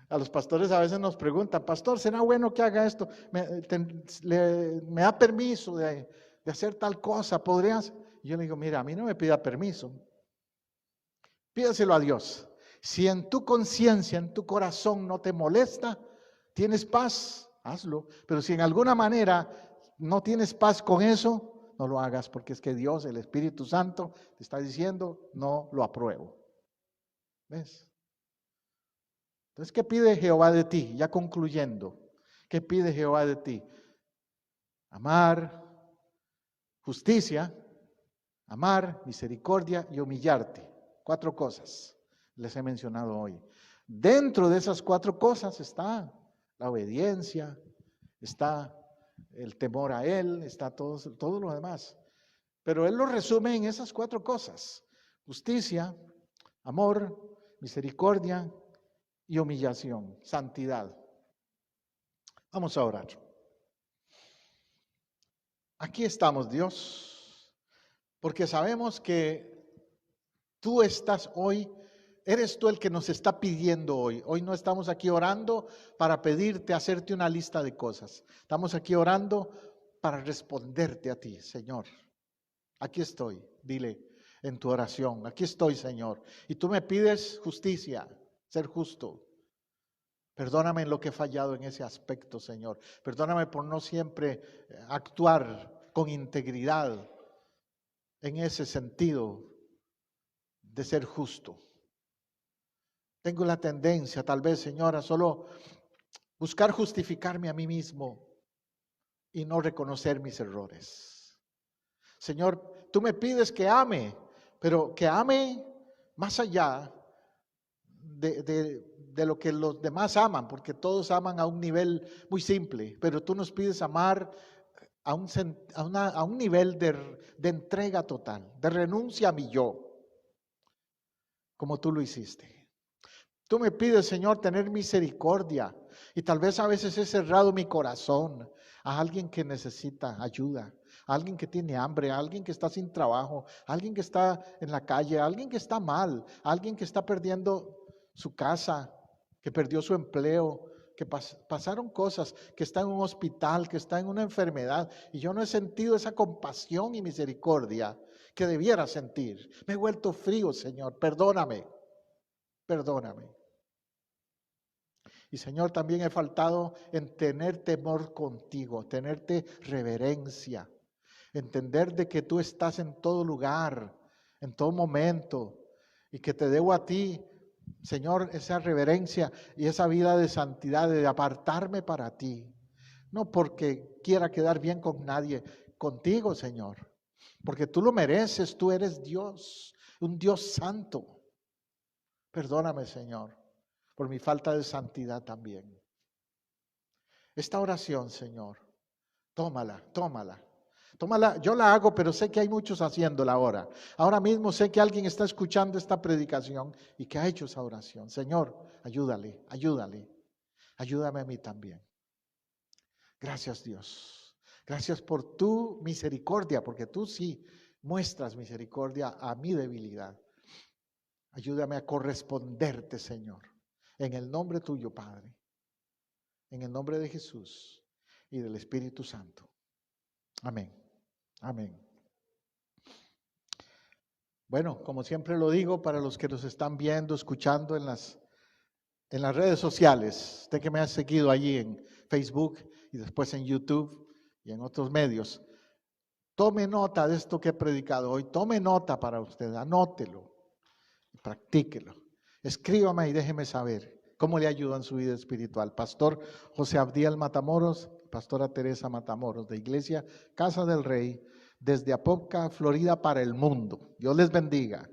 A los pastores a veces nos preguntan, pastor, ¿será bueno que haga esto? ¿Me da permiso de hacer tal cosa? ¿Podrías? Y yo le digo, mira, a mí no me pida permiso. Pídaselo a Dios. Si en tu conciencia, en tu corazón no te molesta, tienes paz, hazlo. Pero si en alguna manera no tienes paz con eso, no lo hagas, porque es que Dios, el Espíritu Santo, te está diciendo, no lo apruebo. ¿Ves? Entonces, ¿qué pide Jehová de ti? Ya concluyendo, ¿qué pide Jehová de ti? Amar, justicia, amar, misericordia y humillarte. 4 cosas les he mencionado hoy. Dentro de esas 4 cosas está la obediencia, está el temor a Él, está todo lo demás. Pero Él lo resume en esas 4 cosas: justicia, amor, misericordia y humillación, santidad. Vamos a orar. Aquí estamos, Dios, porque sabemos que tú estás hoy, eres tú el que nos está pidiendo hoy. Hoy no estamos aquí orando para pedirte, hacerte una lista de cosas. Estamos aquí orando para responderte a ti, Señor. Aquí estoy, dile en tu oración, aquí estoy, Señor. Y tú me pides justicia, ser justo. Perdóname en lo que he fallado en ese aspecto, Señor. Perdóname por no siempre actuar con integridad en ese sentido de ser justo. Tengo la tendencia, tal vez, Señor, a solo buscar justificarme a mí mismo y no reconocer mis errores. Señor, tú me pides que ame, pero que ame más allá de lo que los demás aman, porque todos aman a un nivel muy simple, pero tú nos pides amar a un nivel de entrega total, de renuncia a mi yo, como tú lo hiciste. Tú me pides, Señor, tener misericordia, y tal vez a veces he cerrado mi corazón a alguien que necesita ayuda, a alguien que tiene hambre, a alguien que está sin trabajo, a alguien que está en la calle, a alguien que está mal, a alguien que está perdiendo su casa, que perdió su empleo, que pasaron cosas, que está en un hospital, que está en una enfermedad, y yo no he sentido esa compasión y misericordia que debiera sentir. Me he vuelto frío, Señor, perdóname, perdóname. Y Señor, también he faltado en tener temor contigo, tenerte reverencia, entender de que tú estás en todo lugar, en todo momento, y que te debo a ti, Señor, esa reverencia y esa vida de santidad, de apartarme para ti. No porque quiera quedar bien con nadie, contigo, Señor, porque tú lo mereces, tú eres Dios, un Dios santo. Perdóname, Señor, por mi falta de santidad también. Esta oración, Señor, tómala, tómala. Tómala, yo la hago, pero sé que hay muchos haciéndola ahora. Ahora mismo sé que alguien está escuchando esta predicación y que ha hecho esa oración. Señor, ayúdale, ayúdale. Ayúdame a mí también. Gracias, Dios. Gracias por tu misericordia, porque tú sí muestras misericordia a mi debilidad. Ayúdame a corresponderte, Señor. En el nombre tuyo, Padre. En el nombre de Jesús y del Espíritu Santo. Amén. Amén. Bueno, como siempre lo digo, para los que nos están viendo, escuchando en las redes sociales, usted que me ha seguido allí en Facebook y después en YouTube y en otros medios, tome nota de esto que he predicado hoy, tome nota para usted, anótelo, practíquelo, escríbame y déjeme saber cómo le ayuda en su vida espiritual. Pastor José Abdiel Matamoros, Pastora Teresa Matamoros, de Iglesia Casa del Rey, desde Apopka, Florida, para el mundo. Dios les bendiga.